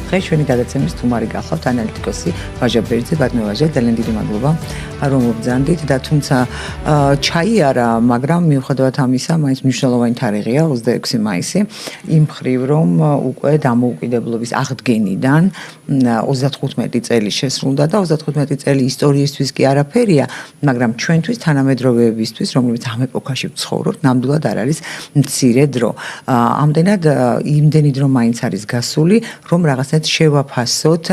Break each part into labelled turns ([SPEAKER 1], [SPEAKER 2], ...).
[SPEAKER 1] დღეს ჩვენი გადაცემის თუმარი გახლავთ ანალიტიკოსი ვაჟა ბერძი. ბატონო ვაჟა, ძალიან დიდი მადლობა რომ მობრძანდით და თუმცა ჩაიარა, მაგრამ მიუხედავად ამისა, მაინც მნიშვნელოვანი თარიღია 26 მაისი, იმ მხრივ რომ უკვე დამოუკიდებლობის აღდგენიდან 35 წელი შესრულდა და 35 წელი ისტორიისთვის კი არაფერია, მაგრამ ჩვენთვის თანამედროვეებისთვის, რომლებიც ამ ეპოქაში ვცხოვრობთ, ნამდვილად არ არის მცირე დრო. ამდენად იმდენი დრო მაინც არის გასული, რომ რაღაცნაირად შევაფასოთ,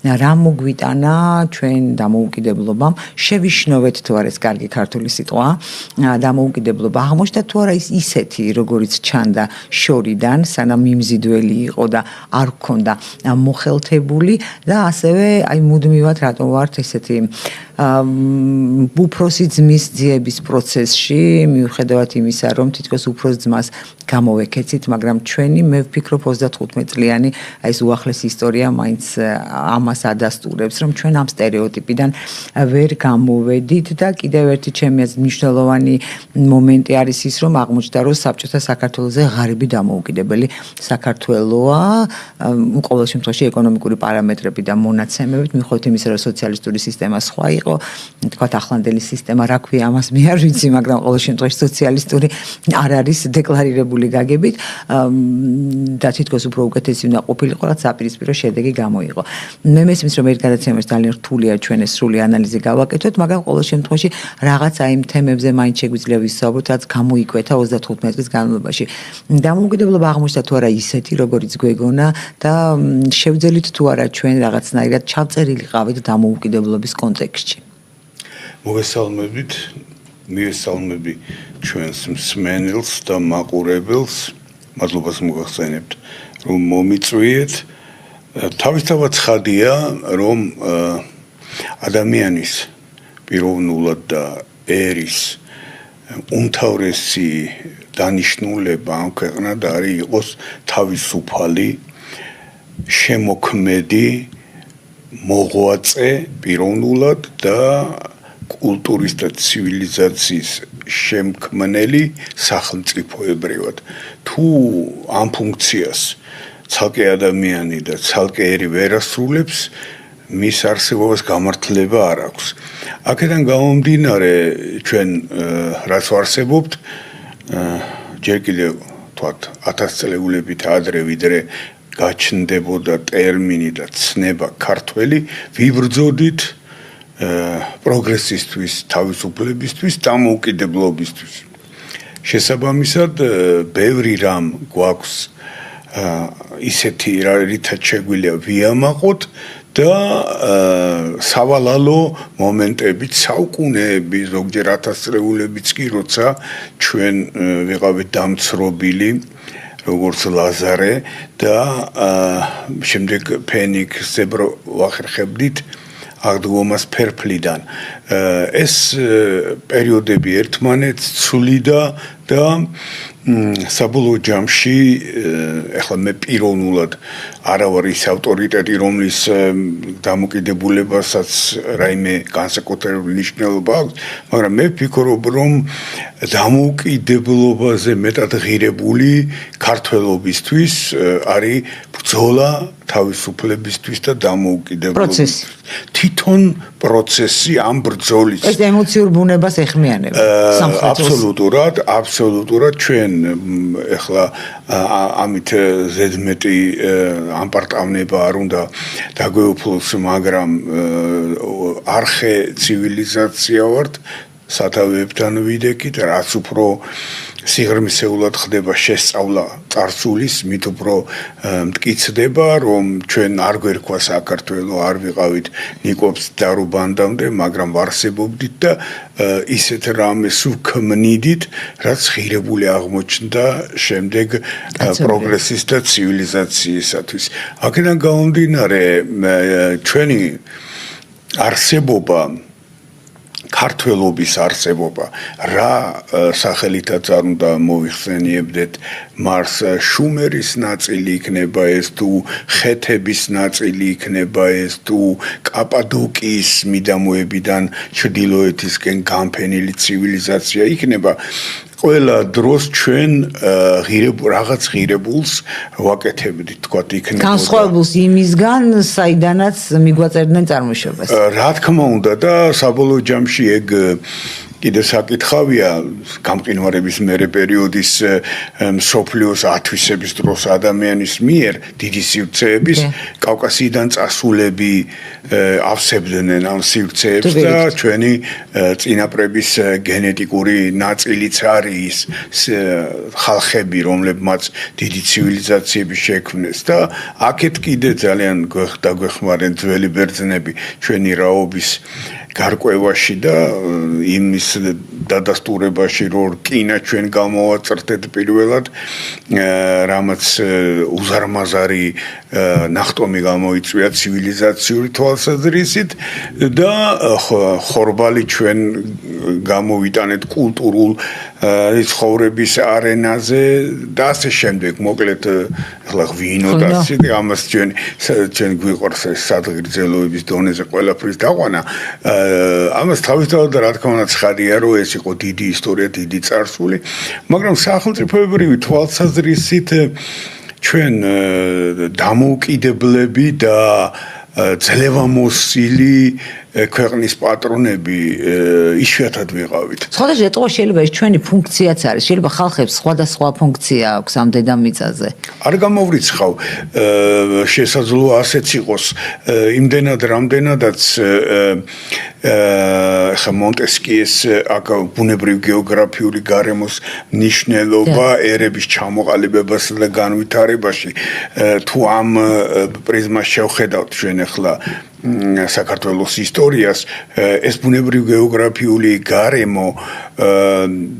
[SPEAKER 1] რა მოგვიტანა ჩვენ დამოუკიდებლობამ, შევიშნოვეთ თუ არის კარგი ქართული სიტყვა, დამოუკიდებლობა აღმოჩნდა თუ არა ისეთი, როგორიც ჩანდა შორიდან, სანამ მიმზიდველი იყო და არ გქონდა მოხელთებული და ასევე აი მუდმივად რატომ ვართ ესეთი უფროსი ძმის ძიების პროცესში, მიუხედავად იმისა, რომ თითქოს უფროს ძმას გამოვეკეცით, მაგრამ ჩვენი მე ვფიქრობ 35 წლიანი აი ეს უახლესი ისტორია მაინც ამას ადასტურებს, რომ ჩვენ ამ სტერეოტიპიდან ვერ გამოვედით და კიდევ ერთი ჩემი მნიშვნელოვანი მომენტი არის ის, რომ აღმოჩნდა, რომ საბჭოთა საქართველოზე ღარიბი დამოუკიდებელი საქართველოა, ყოველ შემთხვევაში ეკონომიკური პარამეტრები და მონაცემებით, მიუხედავად იმისა, რომ სოციალისტური სისტემა სხვა იყო, თქვათ ახლანდელი სისტემა, რა ქვია ამას მე არ ვიცი, მაგრამ ყოველ შემთხვევაში სოციალისტური არ არის დეკლარირებული გაგებით და თითქოს უფრო უკეთესი უნდა ყოფილიყო, რაც საპირისპირო შედეგი გამოიღო. მე მესმის, რომ ერთ გადაცემაში ძალიან რთულია ჩვენ ეს სრული ანალიზი გავაკეთოთ, მაგრამ ყოველ შემთხვევაში რაღაც აი იმ თემებზე მაინც შეგვიძლია ვისაუბროთ, რაც გამოიკვეთა 35 წლის განმავლობაში. დამოუკიდებლობა აღმოჩნდა თუ არა ისეთი, როგორიც გვეგონა და შევძელით თუ არა ჩვენ რაღაცნაირად ჩავწერილიყავით დამოუკიდებლობის კონტექსტში.
[SPEAKER 2] მივესალმები ჩვენს მსმენელს და მაყურებელს, მადლობას მოგახსენებთ, რომ მომიწვიეთ. თავისთავად ცხადია, რომ ადამიანის პიროვნულად და ერის უმთავრესი დანიშნულება ამ ქვეყნად არის იყოს თავისუფალი, შემოქმედი, მოღვაწე პიროვნულად და კულტურის და ცივილიზაციის შემქმნელი სახელმწიფოებრივად. თუ ამ ფუნქციას ცალკე ადამიანი და ცალკე ერი ვერ ასრულებს, მის არსებობას გამართლება არ აქვს. აქედან გამომდინარე, ჩვენ რაც ვარსებობთ, ჯერ კიდევ თქვათ 1000 წლეულებით ადრე ვიდრე გაჩნდებოდა ტერმინი და ცნება ქართველი, ვიბრძოდით პროგრესისთვის, თავისუფლებისთვის, დამოუკიდებლობისთვის. შესაბამისად, ბევრი რამ გვაქვს ისეთი, რითაც შეგვიძლია ვიამაყოთ და სავალალო მომენტებით, საუკუნეები, ზოგჯერ 1000 წლეულებიც კი, როცა ჩვენ ვიყავით დამცრობილი, როგორც ლაზარე და შემდეგ ფენიქსზე ვახერხებდით აღდგომას ფერფლიდან. ეს პერიოდები ერთმანეთს ცვლიდა და საბოლოო ჯამში ეხლა მე პიროვნულად არა ვარ ის ავტორიტეტი, რომლის დამოკიდებულებასაც რაიმე განსაკუთრებული მნიშვნელობა აქვს, მაგრამ მე ვფიქრობ, რომ დამოუკიდებლობაზე მეტად ღირებული ქართველობისთვის არის ბრძოლა თავისუფლებისთვის და დამოუკიდებლობისთვის. თვითონ პროცესი ამ ბრძოლის
[SPEAKER 1] ეს ემოციურ ბუნებას ეხმიანება
[SPEAKER 2] სამხედროს. აბსოლუტურად ჩვენ ეხლა ამით ზედმეტი ამპარტავნება არ უნდა დაგვეუფლოს, მაგრამ არხე ცივილიზაცია ვართ, სათავეებთან ვიდექით, რაც უფრო სიღრმისეულად ხდება შესწავლა წარსულის, მით უფრო მტკიცდება, რომ ჩვენ არ გვერქვა საქართველო, არ ვიყავით ნიკობს დარუბანდამდე, მაგრამ ვარსებობდით და ისეთ რამეს ვქმნიდით, რაც ღირებული აღმოჩნდა შემდეგ პროგრესის და ცივილიზაციისათვის. აქედან გამომდინარე, ჩვენი არსებობა, ქართველობის არსებობა, რა სახელითაც არ უნდა მოვიხსენიებდეთ, მას შუმერის ნაწილი იქნება ეს თუ ხეთების ნაწილი იქნება ეს თუ კაპადოკიის მიდამოებიდან ჩრდილოეთისკენ განფენილი ცივილიზაცია იქნება, ყველა დროს ჩვენ რაღაც ღირებულს ვაკეთებდით, თქვა იქნებოდა.
[SPEAKER 1] განსხვავებულს იმისგან, საიდანაც მიგვაწერდნენ წარმოშობას.
[SPEAKER 2] რა თქმა უნდა და საბოლოო ჯამში ეგ კიდე საკითხავია გამყინვარების მერე პერიოდის მსოფლიოს ათვისების დროს ადამიანის მიერ დიდი სივრცეების კავკასიიდან წასულები ავსებდნენ ამ სივრცეებს და ჩვენი წინაპრების გენეტიკური ნაწილიც არის ხალხები, რომლებმაც დიდი ცივილიზაციები შექმნეს და აქეთ კიდე ძალიან დაგვეხმარენ ძველი ბერძნები ჩვენი რაობის გარკვევაში და იმის დადასტურებაში, რომ რკინა ჩვენ გამოვაწრდეთ პირველად, რამაც უზარმაზარი ნახტომი გამოიწვია ცივილიზაციური თვალსაზრისით და ხორბალი ჩვენ გამოვიტანეთ კულტურულ ცხოვრების არენაზე და ასე შემდეგ. მოკლედ, ახლა ვინო და ასე ამას ჩვენ გვიყვარს სადღეგრძელოების დონეზე ყველაფრის დაყვანა. ამას თავისთავად რა თქმა უნდა ცხადია, რომ ეს იყო დიდი ისტორია, დიდი წარსული, მაგრამ სახელმწიფოებრივი თვალსაზრისით ჩვენ დამოუკიდებლები და ძლევამოსილი ქვეყნის პატრონები იშვიათად ვიყავით.
[SPEAKER 1] სხვადასხვა ეტყობა შეიძლება ეს ჩვენი ფუნქციაც არის. შეიძლება ხალხებს სხვადასხვა ფუნქცია აქვს ამ დედამიწაზე.
[SPEAKER 2] არ გამოვრიცხავ, შესაძლოა ასეც იყოს. იმდენად რამდენადაც ხა მონტესკიეს ბუნებრივ გეოგრაფიული გარემოს მნიშვნელობა ერების ჩამოყალიბებასა და განვითარებაში თუ ამ პრიზმას შევხედავთ ჩვენ ახლა საქართველოს ისტორიას, ეს ბუნებრივ გეოგრაფიული გარემო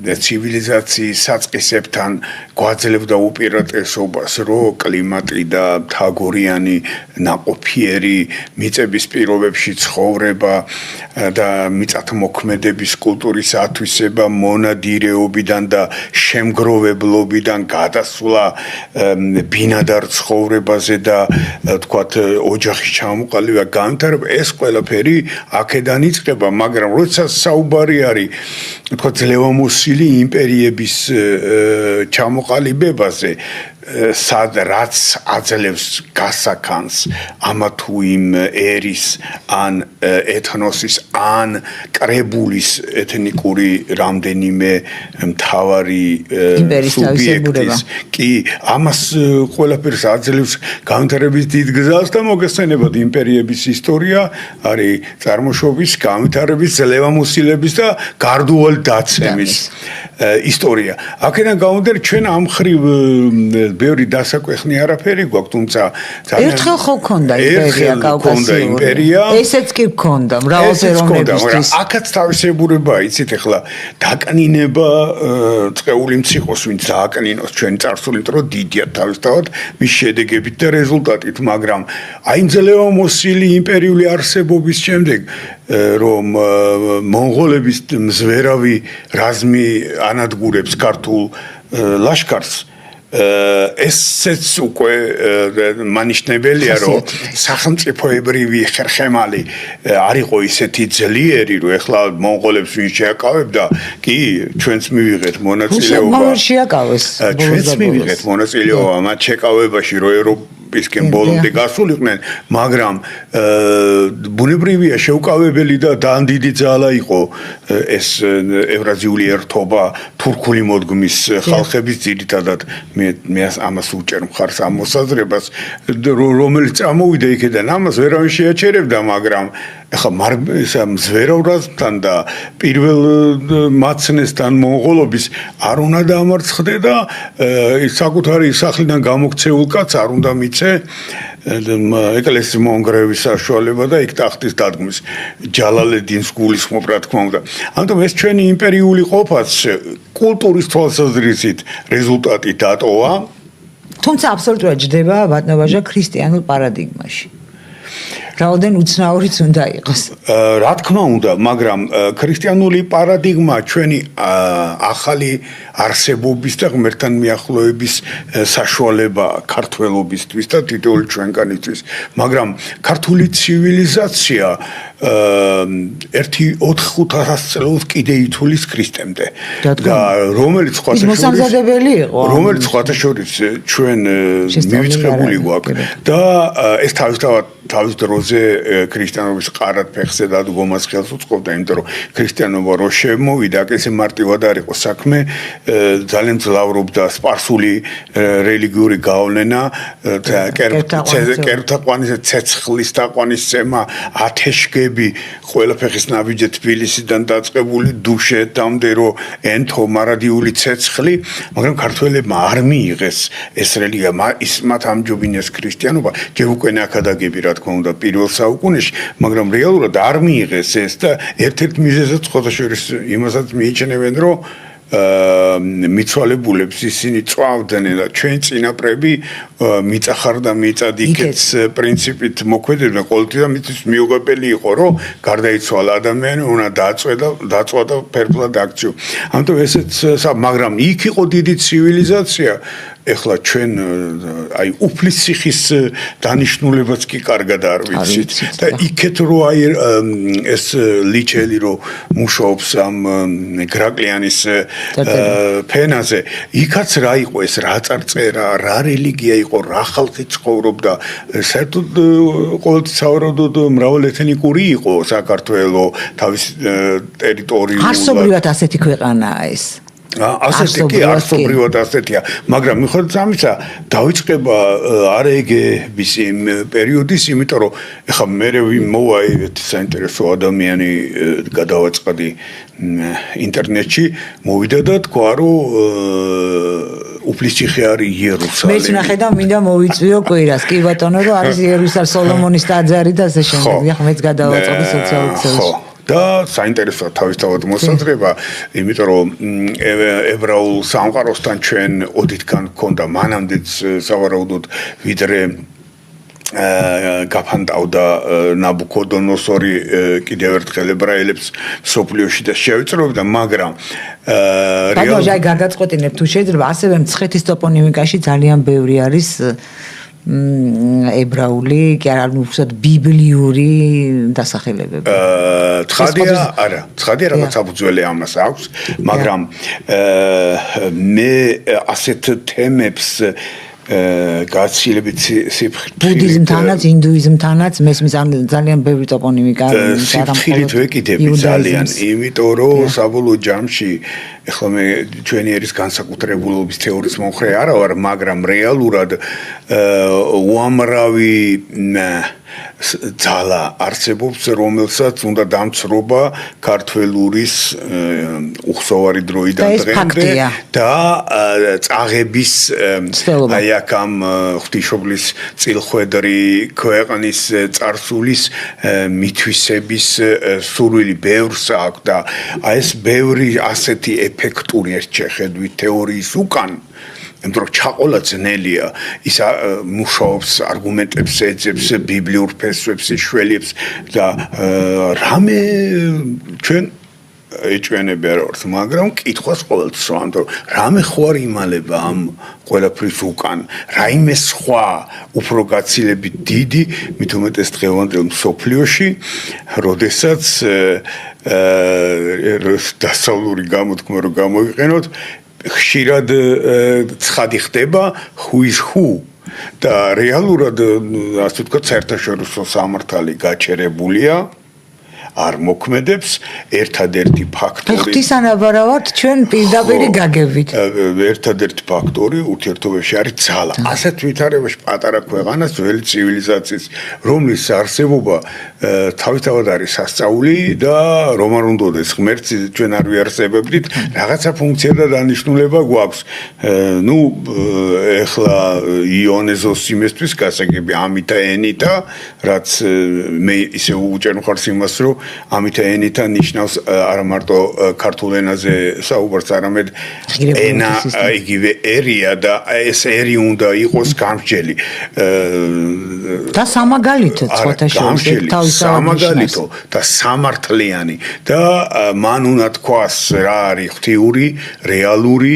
[SPEAKER 2] ცივილიზაციის საწყისებთან გვაძლევდა უპირატესობას, რომ კლიმატი და მთაგორიანი ნაყოფიერი მიწების პირობებში ცხოვრება და მიწათმოქმედების კულტურის ათვისება მონადირეობიდან და შემგროვებლობიდან გადასვლა ბინადარ ცხოვრებაზე და თქვათ ოჯახის ჩამოყალიბება ეს ყველაფერი აქედან იწყება, მაგრამ როდესაც საუბარი არის თქვა ძლევამოსილი იმპერიების ჩამოყალიბებაზე, რაც აძლევს გასაქანს ამა თუ იმ ერის ან ეთნოსის ან კრებულის ეთნიკური რამდენიმე მთავარი სუბიექტის კი ამას ყველაფერს აძლევს განვითარების დიდ გზას და მოგესწრებათ იმპერიების ისტორია არის წარმოშობის, განვითარების, ძლევამოსილების და გარდუვალ დაცემის ისტორია. აქედან გამომდინარე ჩვენ ამ ხრივ ბევრი დასაკვეხნი არაფერი გვაქვს, თუმცა
[SPEAKER 1] ერთხელ ხო გქონდა იმპერია კავკასიური. ესეც კი გქონდა მრავალფეროვნებისთვის.
[SPEAKER 2] აქაც თავისებურება იცით, ახლა დაკნინება წეული მციხოს, ვინც დააკნინოს ჩვენი წარსული, რომ დიდია თავისთავად მის შედეგებით და რეზულტატით, მაგრამ აი ძლევამოსილი იმპერიული არსებობის შემდეგ რომ მონღოლების მზვერავი რაზმი ანადგურებს ქართულ ლაშქარს ესეც უკვე მანიშნებელია რომ სახელმწიფოებრივი ხერხემალი არ იყო ისეთი ძლიერი რომ ეხლა მონღოლებს ვინ შეაკავებდა კი ჩვენც მივიღეთ მონაწილეობა ჩვენც მივიღეთ მონაწილეობა მათ შეკავებაში რომ ისკენ ბოლომდე გასულიყვნენ, მაგრამ ბუნებრივია შეუკავებელი და ძალიან დიდი ძალა იყო ეს ევრაზიული ერთობა თურქული მოდგმის ხალხების ძირითადად მე ამას უჭერ მხარს ამ მოსაზრებას რომელიც წამოვიდა იქიდან ამას ვერავინ შეაჩერებდა, მაგრამ ახლა მზვერავთან და პირველ მაცნესთან მონღოლობის არ უნდა დამარცხდე და საკუთარი სახლიდან გამოქცეულ კაცს არ უნდა მიცე ეკლესიის მონგრევის საშუალება და იქ ტახტის დადგმის ჯალალედინს გულისხმობ რა თქმა უნდა. ამიტომ ეს ჩვენი იმპერიული ყოფაც კულტურის თვალსაზრისით რეზულტატი დატოვა.
[SPEAKER 1] თუმცა აბსოლუტურად ჯდება ბატონო ვაჟა ქრისტიანულ პარადიგმაში. რაოდენ უცნაურიც უნდა იყოს.
[SPEAKER 2] რა თქმა უნდა, მაგრამ ქრისტიანული პარადიგმა ჩვენი ახალი არსებობის და ღმერთთან მიახლოების საშუალება ქართველობისთვის და თითოეული ჩვენგანისთვის, მაგრამ ქართული ცივილიზაცია 1-4-500 წელს კიდე ითulis ქრისტემდე და რომელიც სხვათა შორის ჩვენ მივიწყებული გვაქვს და ეს თავის დროზე ქრისტიანობის ყარად ფეხზე დადგომას ხელს უწყობდა, იმიტომ რომ ქრისტიანობა რო შემოვიდა, ესე მარტივად არ იყო საქმე, ძალიან ძლავრობდა სპარსული რელიგიური გავლენა, კერპთაყვანის ცეცხლის თაყვანისცემა, ათეშგები, ყველა ფეხის ნაბიჯი თბილისიდან დაწყებული დუშეთამდე რო ენთო მარადიული ცეცხლი, მაგრამ ქართველებმა არ მიიღეს ეს რელიგია, მათ ამჯობინეს ქრისტიანობა, ჯერ უკვე ნაკადაგები რა თქმა უნდა პირველ საუკუნეში, მაგრამ რეალურად არ მიიღეს ეს და ერთ-ერთ მიზეზად ხოთაშორის იმასაც მიიჩნევენ, რომ მიცვალებულებს ისინი წვავდნენ და ჩვენ წინაპრები მიწახარ და მიწადიქეთს პრინციპით მოქმედებდნენ, ყოველთვის და მისთვის მიუღებელი იყო, რომ გარდაიცვალა ადამიანი, უნდა დაწვა და ფერფლად აქციო. ამიტომ ესეც, მაგრამ იქ იყო დიდი ცივილიზაცია. ეხლა ჩვენ აი უფლის ციხის დანიშნულებაც კი კარგად არ ვიცით და იქეთ რო აი ეს ლიჩელი რო მუშაობს ამ გრაკლიანის ფენაზე, იქაც რა იყო ეს, რა წარწერა, რა რელიგია იყო, რა ხალხი ცხოვრობდა, საერთოდ ყოველთვის სავარაუდოდ მრავალეთნიკური იყო საქართველო თავის ტერიტორიულად.
[SPEAKER 1] არსობრივად ასეთი ქვეყანაა ეს.
[SPEAKER 2] არსობრივად ასეთია, მაგრამ მიუხედავად ამისა დაიწყება არეგების პერიოდის, იმიტომ რომ ეხლა მერე მოვა საინტერესო ადამიანი გადავაწყდი ინტერნეტში, მოვიდა და თქვა, რომ უფლის ციხე არის იერუსალიმი.
[SPEAKER 1] მეც ნახე და მინდა მოვიწვიო კვირას. კი ბატონო, რომ არის იერუსალიმ სოლომონის ტაძარი და ასე შემდეგ. ეხლა მეც გადავაწყდი სოციალურ ქსელში.
[SPEAKER 2] და საინტერესოა თავისთავად მოსაზრება, იმიტომ რომ ებრაულ სამყაროსთან ჩვენ ოდითგან გქონდა მანამდეც სავარაუდოდ ვიდრე გაფანტავდა ნაბუქოდონოსორი კიდევ ერთხელ ებრაელებს სოფლიოში და შევიწროვდა, მაგრამ
[SPEAKER 1] ბატონო, გადაწყვეტინებ თუ შეიძლება, ასევე მცხეთის ტოპონიმიკაში ძალიან ბევრი არის ებრაული, კი არა, უბრალოდ ბიბლიური დასახელებები.
[SPEAKER 2] ცხადია რაღაც საფუძველი ამას აქვს, მაგრამ მე ასეთ თემებს გაცილებით
[SPEAKER 1] ბუდიზმთანაც, ინდუიზმთანაც მესმის ძალიან ბევრი ტოპონიმიკა
[SPEAKER 2] სიფრთხილით ვეკიდები ძალიან, იმიტომ რომ საბოლოო ჯამში ეხლა მე ჩვენი ერის განსაკუთრებულობის თეორიის მომხრე არა ვარ, მაგრამ რეალურად უამრავი ძალა არსებობს, რომელსაც უნდა დამცრობა ქართველურის უხსოვარი დროიდან დღემდე და წაღების აი აქ ამ ღვთისმშობლის წილხვედრი ქვეყნის წარსულის მithვისების სურვილი ბევრს აქვს და აი ეს ბევრი ასეთი ეფექტური ერთ შეხედვით თეორიის უკან, იმიტომ რომ ჩაყოლა ძნელია, ის მუშაობს, არგუმენტებს ეძებს, ბიბლიურ ფესვებს იშველებს და რამე ჩვენ ეჭვენები არ ვართ, მაგრამ კითხვას ყოველთვის ვამბობ, რომ რამე ხო არ იმალება ამ ყველაფრის უკან, რაიმე სხვა უფრო გაცილებით დიდი, მით უმეტეს დღევანდელ მსოფლიოში, როდესაც დასავლური გამოთქმა რომ გამოვიყენოთ, ხშირად ცხადი ხდება who is who და რეალურად ასე ვთქვათ საერთაშორისო სამართალი გაჩერებულია, არ მოქმედებს, ერთადერთი ფაქტორი
[SPEAKER 1] ღვთისანაბარავად ჩვენ პირდაპირ გაგებით.
[SPEAKER 2] ერთადერთი ფაქტორი ურთიერთობაში არის ძალა. ასეთ ვითარებაში პატარა ქვეყანას ძველი ცივილიზაციის, რომლის არსებობა თავისთავად არის სასწაული და რომ არ უნდადეს ღმერთს ჩვენ არ ვიარსებებდით, რაღაცა ფუნქცია და დანიშნულება გვაქვს. ნუ ეხლა იონე ზოსიმესთვის გასაგები ამითა ენითა, რაც მე ისე უჭერ მხარს იმას, რომ ამით ენითა ნიშნავს არა მარტო ქართულ ენაზე საუბარს, არამედ ენა იგივე ერია და ეს ერი უნდა იყოს გამსჯელი.
[SPEAKER 1] და სამაგალითო ცოტა შევსეთ
[SPEAKER 2] სამაგალითო და სამართლიანი და მან უნდა თქვას რა არის ღვთიური, რეალური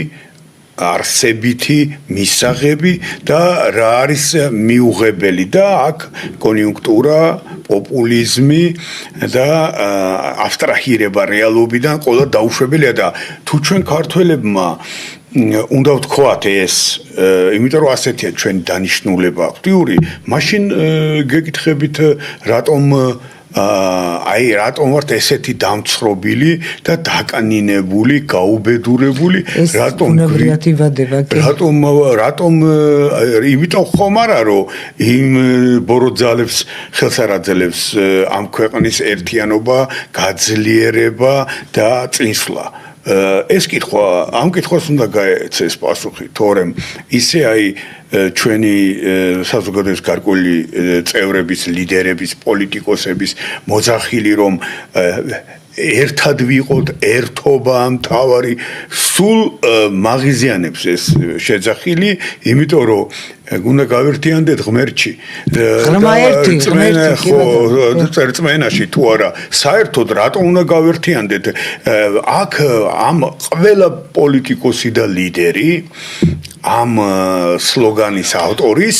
[SPEAKER 2] არსებითი მისაღები და რა არის მიუღებელი და აქ კონიუნქტურა, პოპულიზმი და აბსტრაჰირება რეალობიდან ყველა დაუშვებელია და თუ ჩვენ ქართველებმა უნდა ვთქვათ ეს, იმიტომ რომ ასეთია ჩვენი დანიშნულება ღვთიური, მაშინ გეკითხებით რატომ რატომ ვართ ესეთი დამცხრობილი და დაკანინებული, გაუბედურებული, რატომ იმიტომ ხომ არა რომ იმ ბოროტ-ძალებს ხელს არ აძლევს ამ ქვეყნის ერთიანობა, გაძლიერება და წინსვლა. ეს კითხვა, ამ კითხვას უნდა გაეცეს პასუხი, თორემ ისე ჩვენი საზოგადოების გარკვეული წევრების, ლიდერების, პოლიტიკოსების მოძახილი რომ ერთად ვიყოთ, ერთობა მთავარი, სულ მაღიზიანებს ეს შეძახილი, იმიტომ რომ უნდა გავერთიანდეთ ღმერთში. წერწმენაში თუ არა, საერთოდ რატომ უნდა გავერთიანდეთ? აქ ამ ყველა პოლიტიკოსი და ლიდერი ამ სლოგანის ავტორის,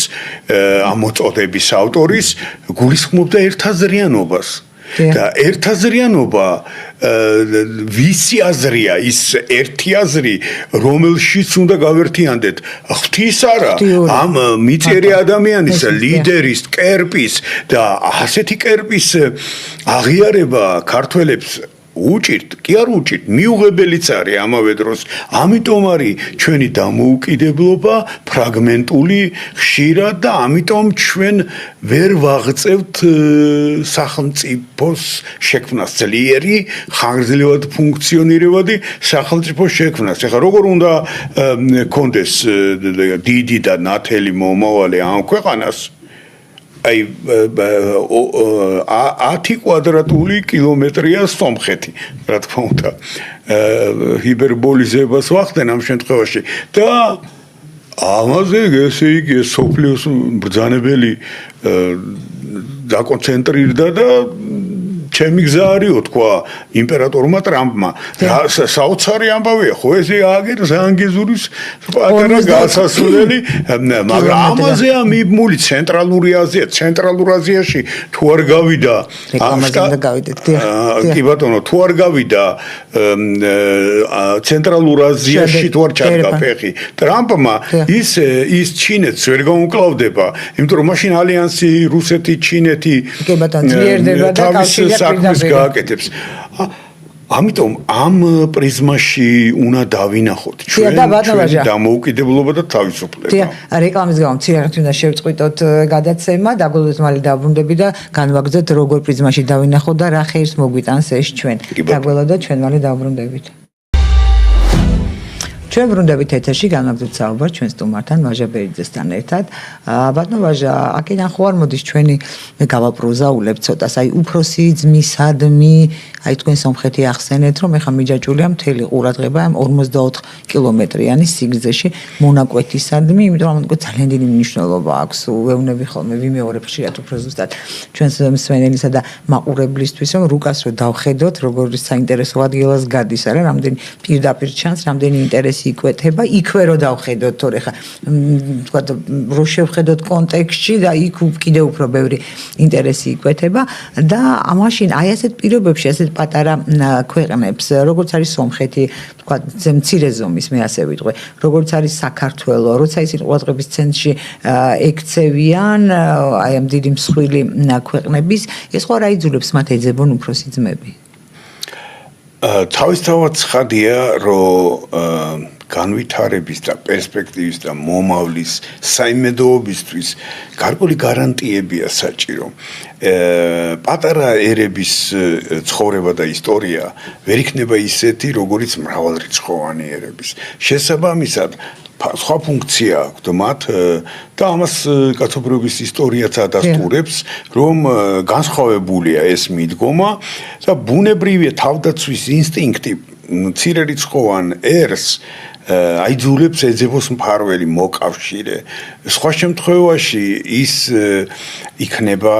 [SPEAKER 2] ამ მოწოდების ავტორის გულისხმობდა ერთაზრიანობას. და ერთაზრიანობა ვისი აზრია ის ერთი აზრი რომელშიც უნდა გავერთიანდეთ ღვთის არა ამ მიწიერი ადამიანის ლიდერის კერპის და ასეთი კერპის აღიარება ქართველებს უჭირთ, კი არ უჭირთ, მიუღებელიც არის ამავე დროს. ამიტომ არის ჩვენი დამოუკიდებლობა ფრაგმენტული, ხშირად და ამიტომ ჩვენ ვერ ვაღწევთ სახელმწიფოს შექმნას, ძლიერი, ხანგრძლივად ფუნქციონირებადი სახელმწიფოს შექმნას. ეხლა როგორ უნდა კონდეს დიდი და ნათელი მომავალი ამ ქვეყანას? აი 10 კვადრატული კილომეტრია სომხეთი, რა თქმა უნდა. ჰიპერბოლიზებას ვახდენ ამ შემთხვევაში და ამაზე ესე იგი სოფლიოს ბრძანებელი დაკონცენტრირდა და ჩემი გზა არისო თქვა იმპერატორმა ტრამპმა. საოცარი ამბავია, ხო ეს აგერ ზანგეზურის პატარა გასასვლელი, მაგრამ ამაზეა მიბმული ცენტრალური აზია, ცენტრალურ აზიაში თუ არ გავიდა კი ბატონო, თუ არ გავიდა ცენტრალურ აზიაში თუ არ ჩადგა ფეხი ტრამპმა, ის ჩინეთს ვერ გაუმკლავდება, იმიტომ რომ მაშინ ალიანსი რუსეთი, ჩინეთი
[SPEAKER 1] კი ბატონო ძლიერდება და კავშირი
[SPEAKER 2] საქმეს გააკეთებს. ამიტომ ამ პრიზმაში უნდა დავინახოთ ჩვენი დამოუკიდებლობა და თავისუფლება.
[SPEAKER 1] რეკლამის გამო მცირე ხნით უნდა შევწყვიტოთ გადაცემა, დაგლობთ მალე დაბრუნდები და განვაგრძოთ როგორ პრიზმაში დავინახოთ და რა ხერს მოგვიტანს ეს ჩვენ. დაგველოდოთ და ჩვენ მალე დაბრუნდებით. ჩვენ ბრუნდებით ეთერში, განვაგრძობთ საუბარს ჩვენ სტუმართან ვაჟა ბერიძესთან ერთად. ბატონო ვაჟა, აქედან ხო არ მოდის ჩვენი გავაპროზაულებ ცოტას, აი უფროსი ძმისადმი, აი თქვენ სომხეთი ახსენეთ, რომ ეხა მიჯაჭულია მთელი ყურადღება ამ 44 კილომეტრიანი სიგრძეში მონაკვეთისადმი, იმიტომ რომ ამიტომ ძალიან დიდი მნიშვნელობა აქვს. ვეუბნები ხოლმე ვიმეორებ ხშირად უფრო ზუსტად ჩვენს მსმენელისა და მაყურებლისთვის, რომ რუკას რო დავხედოთ, როგორი საინტერესო ადგილას გადის, არა, რამდენი პირდაპირ ჩანს, რამდენი ინტერესი იკვეთება, იქვე რო დავხედოთ, თორე ხა თქვა რო შევხედოთ კონტექსტში და იქ კიდევ უფრო ბევრი ინტერესი იკვეთება და მაშინ აი ასეთ პირობებში, ასეთ პატარა ქვეყნებს, როგორც არის სომხეთი, თქვა მცირე ზომის, მე ასე ვიტყვი, როგორც არის საქართველო, როცა ისინი ყურადღების ცენტრში ექცევიან აი ამ დიდი მსხვილი ქვეყნების, ეს ხო რა იძულებს მათ ეძებონ უფროსი ძმები?
[SPEAKER 2] თავისთავად ცხადია, რომ განვითარების და პერსპექტივის და მომავლის საიმედოობისთვის გარკვეული გარანტიებია საჭირო. პატარა ერების ცხოვრება და ისტორია ვერ იქნება ისეთი, როგორიც მრავალრიცხოვანი ერების. შესაბამისად, სხვა ფუნქცია აქვს მათ და ამას კაცობრიობის ისტორიაც ადასტურებს, რომ განსხვავებულია ეს მიდგომა და ბუნებრივია თავდაცვის ინსტინქტი მცირერიცხოვან ერს აიძულებს ეძებოს მფარველი მოკავშირე. სხვა შემთხვევაში ის იქნება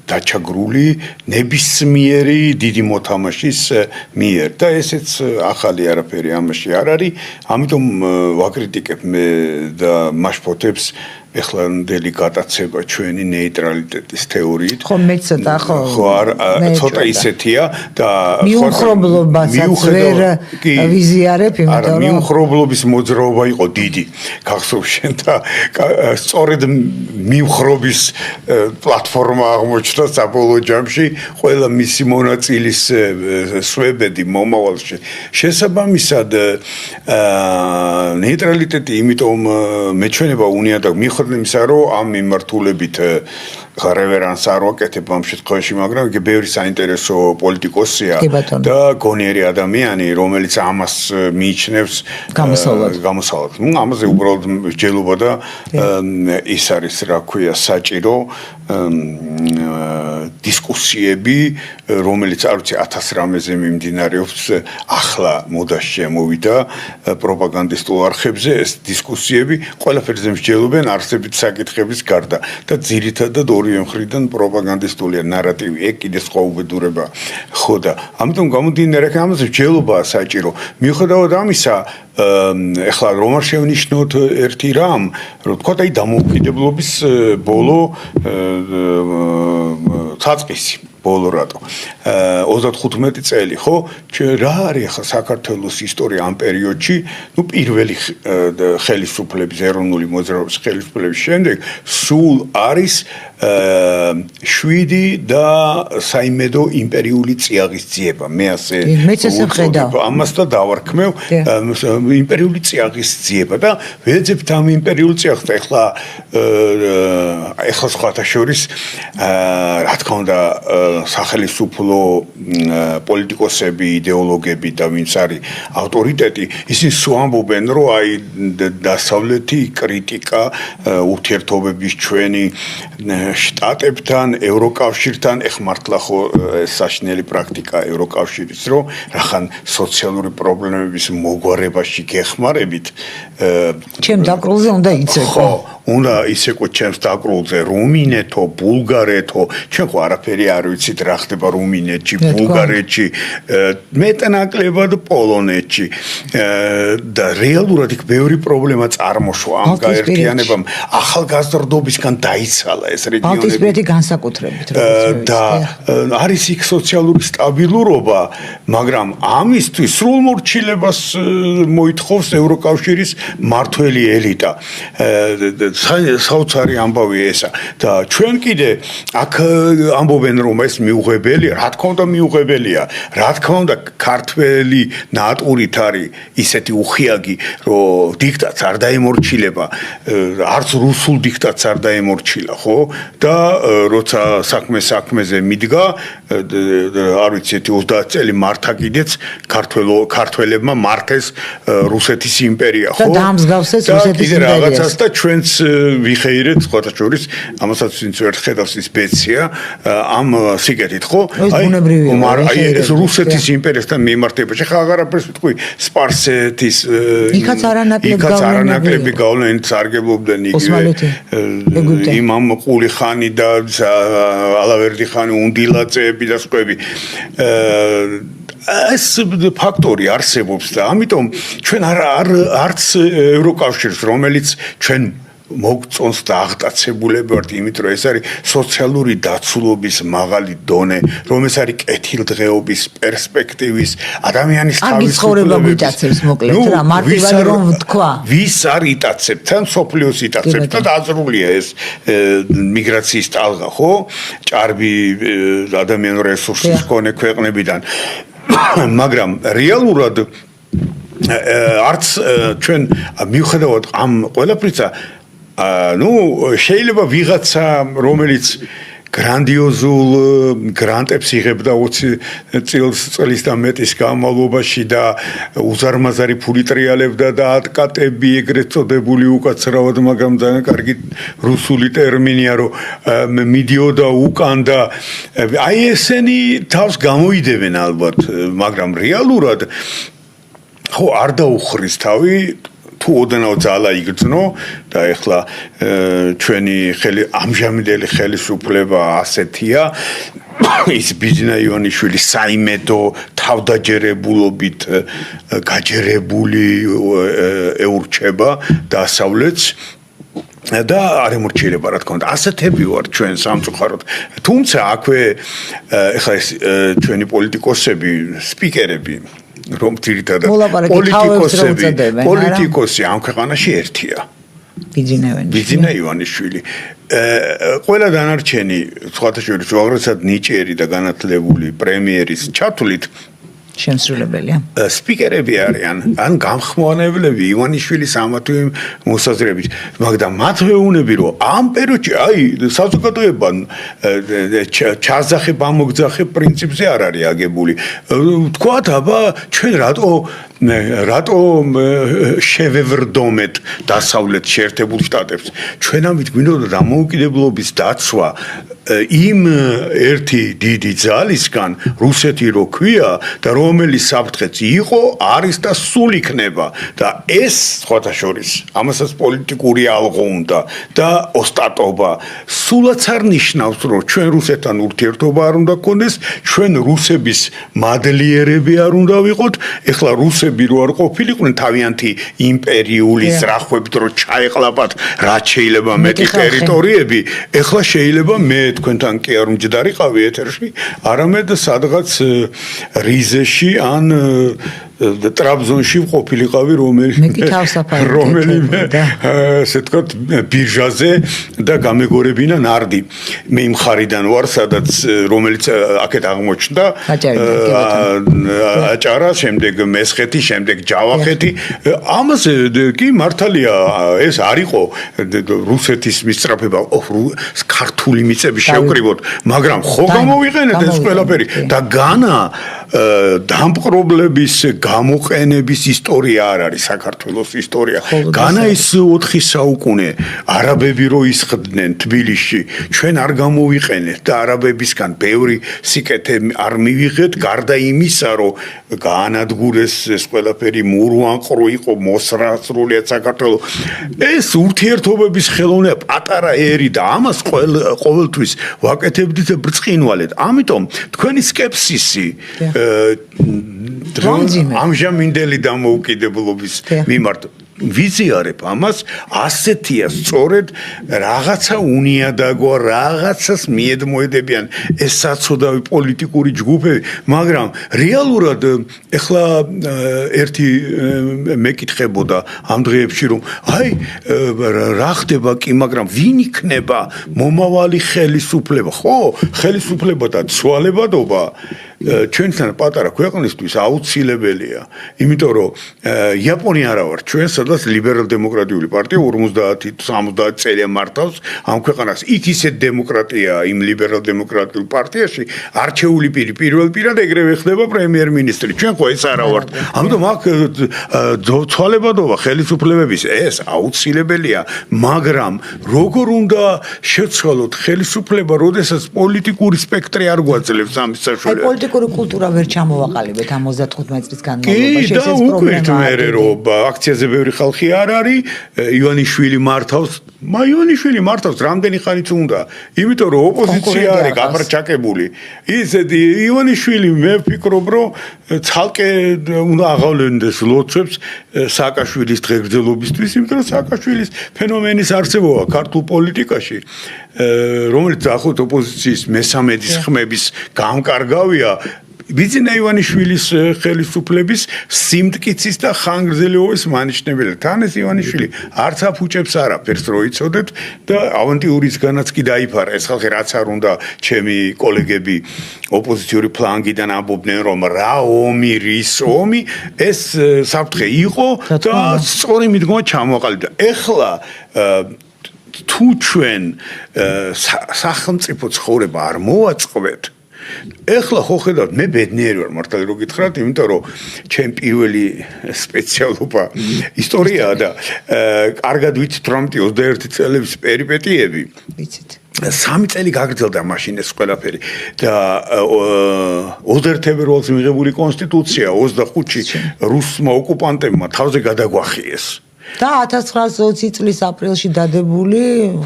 [SPEAKER 2] დაჩაგრული ნებისმიერი დიდი მოთამაშის მიერ და ესეც ახალი არაფერი ამაში არ არის, ამიტომ ვაკრიტიკებ მე და მაშფოთებს ეხლა ნდელი გადაცება ჩვენი ნეიტრალიტეტის თეორიით.
[SPEAKER 1] ხო მე ცოტა
[SPEAKER 2] ცოტა ისეთია და
[SPEAKER 1] მიუხრობლობასაც ვერ ვიზიარებ, იმიტომ რომ
[SPEAKER 2] მიუხრობლობის მოძრაობა იყო დიდი. გახსოვს შენ და სწორედ მიუხრობის პლატფორმა აღმოჩნდა საბოლოო ჯამში ყველა მისი მონაწილის სვებედი მომავალში. შესაბამისად ნეიტრალიტეტი იმიტომ მეჩვენება უნიადად მიხვდნისა რომ ამ მიმართულებით რევერანს არ ვაკეთებ ამ შემთხვევაში, მაგრამ იგი ბევრი საინტერესო პოლიტიკოსია და გონიერი ადამიანი, რომელიც ამას მიიჩნევს გამოსავალს. ამაზე უბრალოდ მსჯელობა და ის არის, რა ქვია, საჭირო დისკუსიები, რომელიც არ ვიცი 1000 რამეზე მიმდინარეობს, ახლა მოდაში შემოვიდა პროპაგანდისტულ არხებზე ეს დისკუსიები, ყველაფერზე მსჯელობენ არსებით საკითხების გარდა და ძირითადად ორივე მხრიდან პროპაგანდისტულია ნარატივი, ეგ კიდე სხვა უბედურება ხო და ამიტომ გამომდინარე აქ ამაზე მსჯელობაა საჭირო. მიუხედავად ამისა, ეხლა რომ არ შევნიშნოთ ერთი რამ, რომ თქვა და დამოუკიდებლობის ბოლო საწყისი ბოლო რატო 35 წელი ხო რა არის ახლა საქართველოს ისტორია ამ პერიოდში პირველი ხელისუფლების ეროვნული მოძრაობის ხელისუფლების შემდეგ სულ არის 7 და საიმედო იმპერიული წიაღის ძიება მე ასე ამას და დავარქმევ იმპერიული წიაღის ძიება და ვეძებთ ამ იმპერიულ წიაღს და ეხლა სხვათა შორის რა თქმა უნდა სახელმწიფო პოლიტიკოსები, იდეოლოგები და ვინც არის ავტორიტეტი, ისინი სვამბობენ, რომ აი დასავლეთი კრიტიკა ურთიერთობების ჩვენი შტატებთან, ევროკავშირთან, ეხმართლა ხო საშინელი პრაქტიკა ევროკავშირის, რომ რახან სოციალური პრობლემების მოგვარებაში გეხმარებით,
[SPEAKER 1] ჩემ დაკრულზე უნდა იცეკვო.
[SPEAKER 2] უნდა ისეკო ჩემს დაკრულზე რუმინეთო, ბულგარეთო, ჩვენ ხო არაფერი არ ვიცით რა ხდება რუმინეთში, ბულგარეთში, მეტნაკლებად პოლონეთში და რეალურად იქ ბევრი პრობლემა წარმოშვა ამ გაერთიანებამ, ახალგაზრდობისგან დაიცალა ეს რეგიონები.
[SPEAKER 1] ბალტიისპირეთი განსაკუთრებით
[SPEAKER 2] და არის იქ სოციალური სტაბილურობა, მაგრამ ამისთვის სრულ მორჩილებას მოითხოვს ევროკავშირის მართველი ელიტა. საოცარი ამბავი ესა და ჩვენ კიდე აქ ამბობენ რომ ეს მიუღებელია, რა თქმა უნდა მიუღებელია, რა თქმა უნდა ქართველი ნატურით არის ისეთი უხიაგი, რომ დიქტატს არ დაემორჩილება, არც რუსულ დიქტატს არ დაემორჩილა, ხო? და როცა საქმეზე მიდგა, არ ვიცი 30 წელი მართა კიდეც ქართველებმა მართეს რუსეთის იმპერია, ხო?
[SPEAKER 1] და დაამსგავსეს რუსეთის იმპერიას.
[SPEAKER 2] და ჩვენც ვიხეირეთ სხვათა შორის, ამასაც ვინც ვერ ხედავს ის ბეცია ამ სიგეთით, ხო? აი ეს რუსეთის იმპერიასთან მიმართებაში ხა აღარაფერს ვთქვი, სპარსეთის
[SPEAKER 1] იქაც არანაკლები
[SPEAKER 2] გავლენა სარგებლობდნენ იგივე იმამ ყულიხანი და ალავერდი ხანი, უნდილაწეები და სხვები. ეს ფაქტორი არსებობს და ამიტომ ჩვენ არც ევროკავშირს, რომელიც ჩვენ მოგწონს და აღტაცებულები ვართ იმით, რომ ეს არის სოციალური დაცულობის მაღალი დონე, რომ ეს არის კეთილდღეობის პერსპექტივის, ადამიანის
[SPEAKER 1] თავისუფლების იტაცებს მოკლედ რა, მარტივად რომ ვთქვა.
[SPEAKER 2] ვის არ იტაცებთ, თან სოფლიოს იტაცებთ და დაზრულია ეს მიგრაციის ტალღა, ხო? ჭარბი ადამიანური რესურსის მქონე ქვეყნებიდან. მაგრამ რეალურად არც ჩვენ მიუხედავად ამ ყველაფრისა, შეიძლება ვიღაცა რომელიც გრანდიოზულ გრანტებს იღებდა 20 წლის და მეტის განმავლობაში და უზარმაზარი ფული ტრიალებდა და ატკატები ეგრეთ წოდებული უკაცრავად, მაგრამ ძალიან კარგი რუსული ტერმინია, რომ მიდიოდა უკან და აი ესენი თავს გამოიდებენ ალბათ, მაგრამ რეალურად ხო არ დაუხრის თავი თუ ოდნავ ძალა იგრძნო და ეხლა ჩვენი ამჟამინდელი ხელისუფლება ასეთია ის ბიძინა ივანიშვილი საიმედო თავდაჯერებულობით გაჯერებული ეურჩება დასავლეთს და არ ემორჩილება რა თქმა უნდა ასეთები ვარ ჩვენ სამწუხაროდ თუმცა აქვე ეხლა ეს ჩვენი პოლიტიკოსები სპიკერები რომ თირითადად პოლიტიკოსი ამ ქვეყანაში ერთია ბიძინა ივანიშვილი ყველა დანარჩენი სხვათა შორის უაღრესად ნიჭიერი და განათლებული პრემიერის ჩათვლით
[SPEAKER 1] შემსრულებელია
[SPEAKER 2] სპიკერები არიან ან გამხმოვანებლები ივანიშვილის ამათვე მოსაზრებით მაგრამ მათ მეუბნები რომ ამ პერიოდში აი საზოგადოებამ ჩაზახებ ამოგძახებ პრინციპზე არ არის აგებული თქვათ აბა ჩვენ რატო შევევრდომეთ დასავლეთ შეერთებულ შტატებს ჩვენამდე გვინდოდა დამოუკიდებლობის დაცვა იმ ერთი დიდი ძალისგან რუსეთი რო ქვია და რომელიც საფრთხეც იყო არის და სულ იქნება და ეს სხვათა შორის ამასაც პოლიტიკური ალღო უნდა და ოსტატობა სულაც არ ნიშნავს რომ ჩვენ რუსეთთან ურთიერთობა არ უნდა გქონდეს ჩვენ რუსების მადლიერები არ უნდა ვიყოთ ეხლა რუსები რო არ ყოფილიყვნენ თავიანთი იმპერიული ზრახვებით რო ჩაეყლაპათ რაც შეიძლება მეტი ტერიტორიები ეხლა შეიძლება მე თქვენთან კი არ მჯდარიყავი ეთერში არამედ სადღაც რიზეში ან ტრაბზონში ყოფილიყავი რომელიმე ასე თქვათ ბირჟაზე და გამეგორებინა ნარდი მე იმ ხარიდან ვარ სადაც რომელიც აქეთ აღმოჩნდა აჭარა შემდეგ მესხეთი შემდეგ ჯავახეთი ამაზე კი მართალია ეს არ იყო რუსეთის მისწრაფება ქართული მიწები შევკრიბოთ მაგრამ ხო გამოვიყენეთ ეს ყველაფერი და განა დამპყრობლების გამოყენების ისტორია არ არის საქართველოს ისტორია. განა ის 4 საუკუნე არაბები რო ისხდნენ თბილისში, ჩვენ არ გამოვიყენეთ და არაბებისგან ბევრი სიკეთე არ მივიღეთ, გარდა იმისა, რომ გაანადგურეს ეს ყველაფერი მურვანყრო იყო მოსრასრულიათ საქართველოს. ეს ურთიერთობების ხელოვნება პატარა ერი და ამას ყოველთვის ვაკეთებდით ბრწყინვალედ. ამიტომ თქვენი სკეპსისი ამჟამინდელი დამოუკიდებლობის მიმართ ვიზიარებ ამას ასეთია სწორედ რაღაცა უნიადაგო რაღაცას მიედმოედებიან ეს საცოდავი პოლიტიკური ჯგუფები მაგრამ რეალურად ეხლა ერთი მეკითხებოდა ამ დღეებში რომ აი რა ხდება კი მაგრამ ვინ იქნება მომავალი ხელისუფლება ხო ხელისუფლება და ცვალებადობა ჩვენთან პატარა ქვეყნისთვის აუცილებელია იმიტომ რომ იაპონია არა ვარ ჩვენ სადაც ლიბერალ-დემოკრატიული პარტია 50-70 წელია მართავს ამ ქვეყანას იქ ისეთ დემოკრატია იმ ლიბერალ-დემოკრატიულ პარტიაში არჩეული პირი პირველ პირად ეგრევე ხდება პრემიერ-მინისტრი ჩვენ ხო ეს არა ვართ ამიტომ აქ ცვალებადობა ხელისუფლებების ეს აუცილებელია მაგრამ როგორ უნდა შეცვალოთ ხელისუფლება როდესაც პოლიტიკური სპექტრი არ გვაძლევს ამის საშუალებას
[SPEAKER 1] პოლიტიკური კულტურა ვერ ჩამოვაყალიბეთ ამ 35 წლის განმავლობაში
[SPEAKER 2] ეს პრობლემაა რომ აქციაზე ბევრი ხალხი არ არის ივანიშვილი მართავს რამდენი ხანიც უნდა იმიტომ რომ ოპოზიცია არის გაფრჩაკებული ისეთი ივანიშვილი მე ვფიქრობ რომ ცალკე უნდა აღავლენდეს ლოცვებს სააკაშვილის დღეგრძელობისთვის იმიტომ რომ სააკაშვილის ფენომენის არსებობა ქართულ პოლიტიკაში რომელიც ახლოთ ოპოზიციის მესამედის ხმების გამკარგავია ბიძინა ივანიშვილის ხელისუფლების სიმტკიცის და ხანგრძლივობის მანიშნებელია. თან ეს ივანიშვილი არც აფუჭებს არაფერს რო იცოდეთ და ავანტიურისგანაც კი დაიფარა. ეს ხალხი რაც არ უნდა ჩემი კოლეგები ოპოზიციური ფლანგიდან ამბობდნენ რომ რა ომი რის ომი ეს საფრთხე იყო და სწორი მიდგომა ჩამოყალიბდა. ეხლა თუ ჩვენ სახელმწიფო ცხოვრება არ მოვაწყობთ ეხლა ხო ხედავთ მე ბედნიერი ვარ მართალი რო გითხრათ იმიტომ რომ ჩემ პირველი სპეციალობა ისტორიაა და კარგად ვიცით 18-21 წელების პერიპეტიები
[SPEAKER 1] ვიცით
[SPEAKER 2] 3 წელი გაგრძელდა მაშინ ეს ყველაფერი და 21 ფევრალს მიღებული კონსტიტუცია 25-ში რუსმა ოკუპანტებმა თავზე გადაგვახიეს
[SPEAKER 1] და 1920 წლის აპრილში დადებული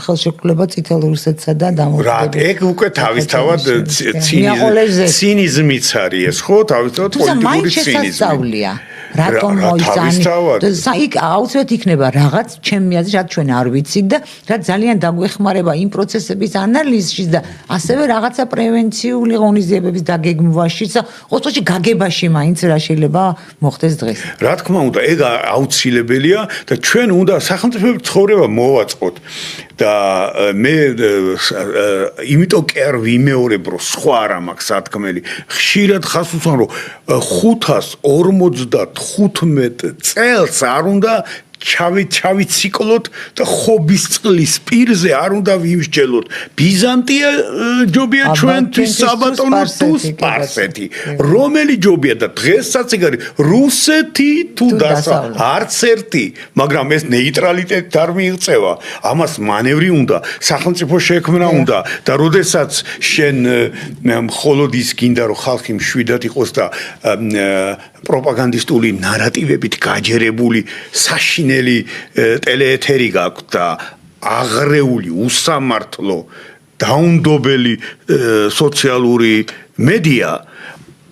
[SPEAKER 1] ხელშეკრულება წითელ რუსეთსა და დამოუკიდებლად.
[SPEAKER 2] რა, ეგ უკვე თავისთავად ცინიზმიც არის ეს, ხო? თავისთავად პოლიტიკური ცინიზმი.
[SPEAKER 1] რატომ მოიცანი? იქ აუცილებლად იქნება რაღაც ჩემი აზრით, რაც ჩვენ არ ვიცით და რაც ძალიან დაგვეხმარება იმ პროცესების ანალიზში და ასევე რაღაცა პრევენციული ღონისძიებების დაგეგმვაშიც და ყოველთვის გაგებაში მაინც რა შეიძლება მოხდეს დღეს.
[SPEAKER 2] რა თქმა უნდა, ეგ აუცილებელია და ჩვენ უნდა სახელმწიფოების ცხოვრება მოვაწყოთ და მე იმიტომ კი არ ვიმეორებ რომ სხვა არ მაქვს სათქმელი ხშირად ხას უსვან რომ 555 წელს არ უნდა ჩავიციკლოთ და ხობის წყლის პირზე არ უნდა ვიმსჯელოთ ბიზანტია ჯობია ჩვენთვის საბატონო თუ სპარსეთი რომელი ჯობია და დღესაც ეგ არის რუსეთი თუ დასავლეთი არც ერთი მაგრამ ეს ნეიტრალიტეტით არ მიიღწევა ამას მანევრი უნდა სახელმწიფო შექმნა უნდა და როდესაც შენ მხოლოდ ის გინდა რომ ხალხი მშვიდად იყოს და პროპაგანდისტული ნარატივებით გაჯერებული საშინელი ტელეეთერი გაქვს და აღრეული უსამართლო დაუნდობელი სოციალური მედია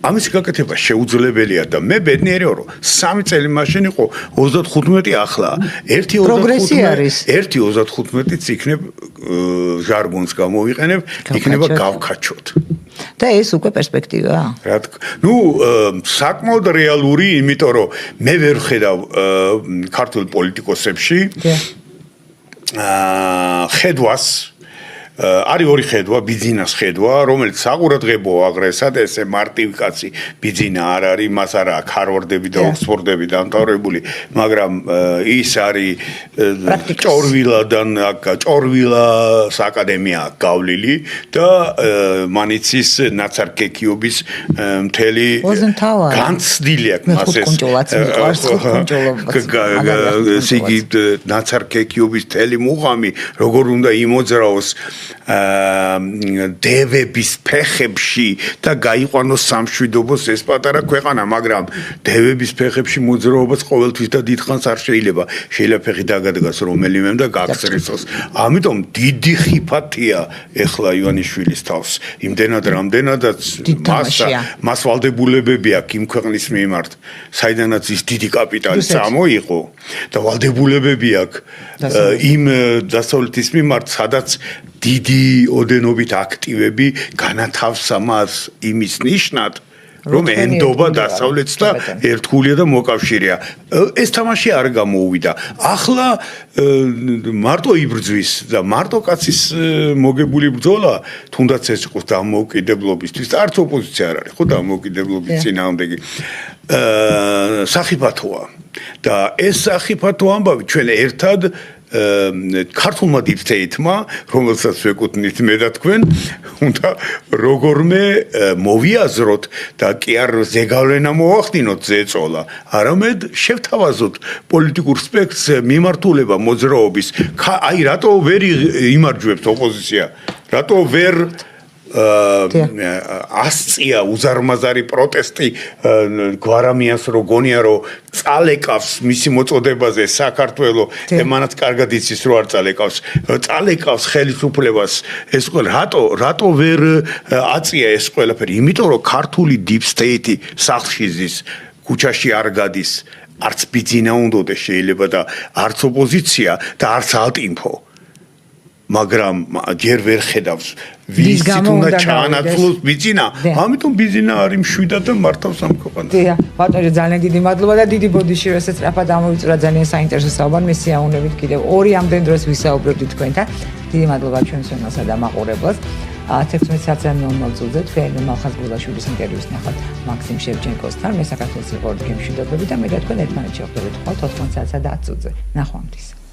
[SPEAKER 2] ამის გაკეთება შეუძლებელია და მე ბედნიერი ვარ რომ 3 წელი მაშინ იყო 35 ახლა 1.35-იც იქნებ ჟარგონს გამოვიყენებ იქნება გავქაჩოთ
[SPEAKER 1] და ეს უკვე პერსპექტივაა
[SPEAKER 2] რა საკმაოდ რეალური იმიტომ რომ მე ვერ ხედავ ქართულ პოლიტიკოსებში ხედვას არის ორი ხედვა, ბიძინას ხედვა, რომელიც საყურადღებოა აღრესად, ესე მარტივი კაცი ბიძინა არ არის, მას არ აქვს ჰარვარდები და ოქსფორდები დამთავრებული, მაგრამ ის არის ჭორვილას აკადემია გავლილი და მანიც ის ნაცარქექიობის მთელი განცდილი აქვს მას ეს იგი ნაცარქექიობის მთელი მუღამი როგორ უნდა იმოძრაოს დევების ფეხებში და გაიყვანოს სამშვიდობოს ეს პატარა ქვეყანა, მაგრამ დევების ფეხებში მოძრაობას ყოველთვის და დიდხანს არ შეიძლება. შეიძლება ფეხი დაგადგას რომელიმემ და გაგწრისოს. ამიტომ დიდი ხიფათია ეხლა ივანიშვილის თავს. იმდენად რამდენადაც მას ვალდებულებები აქვს იმ ქვეყნის მიმართ, საიდანაც ის დიდი კაპიტალი წამოიღო და ვალდებულებები აქვს იმ დასავლეთის მიმართ, სადაც დიდი ოდენობით აქტივები განათავსა მას იმის ნიშნად რომ ენდობა დასავლეთს და ერთგულია და მოკავშირეა. ეს თამაში არ გამოუვიდა. ახლა მარტო იბრძვის და მარტო კაცის მოგებული ბრძოლა, თუნდაც ეს იყოს დამოუკიდებლობისთვის, არც ოპოზიცია არ არის, ხო დამოუკიდებლობის წინააღმდეგი. სახიფათოა. და ეს სახიფათო ამბავი ჩვენ ერთად ქართულმა დიპსტეიტმა, რომელსაც ვეკუთვნით მე და თქვენ, უნდა როგორმე მოვიაზროთ და კი არ ზეგავლენა მოახდინოთ ზეწოლა, არამედ შევთავაზოთ პოლიტიკურ სპექტრს მიმართულება მოძრაობის. აი რატო ვერ იმარჯვებს ოპოზიცია? რატო ვერ ასწია უზარმაზარი პროტესტი გვარამიანს რო გონია რომ წალეკავს მისი მოწოდებაზე საქართველოს ემანაც კარგად იცის რომ არ წალეკავს ხელისუფლებას ეს ყველა რატო ვერ აწია ეს ყველაფერი იმიტომ რომ ქართული დიპსტეიტი სახლში ზის ქუჩაში არ გადის არც ბიძინა უნდოდა შეიძლება და არც ოპოზიცია და არც ალტინფო მაგრამ ჯერ ვერ ხედავს ვის თუნდა ჩაანაცვლოს ბიძინა ამიტომ ბიძინა არის მშვიდად და მართავს ამ ქვეყანას
[SPEAKER 1] დიახ ბატონო ძალიან დიდი მადლობა და დიდი ბოდიში რომ ესეც რაფა დამოვიწურა ძალიან საინტერესო საუბარი მე სიაუნებით კიდევ ორი ამდენ დროს ვისაუბრებდით თქვენთან დიდი მადლობა ჩვენს ვენასა და მაყურებლებს 16 საათზე 00 წუთზე თქვენ მალხაზ გულაშვილის ინტერვიუს ნახავთ მაქსიმ შევჩენკოსთან მე საქართველოს სიყორდ გემშვიდობები და მე და თქვენ ერთმანეთში ვხვდებით 80 საათსა და 10 წუთზე ნახვამდის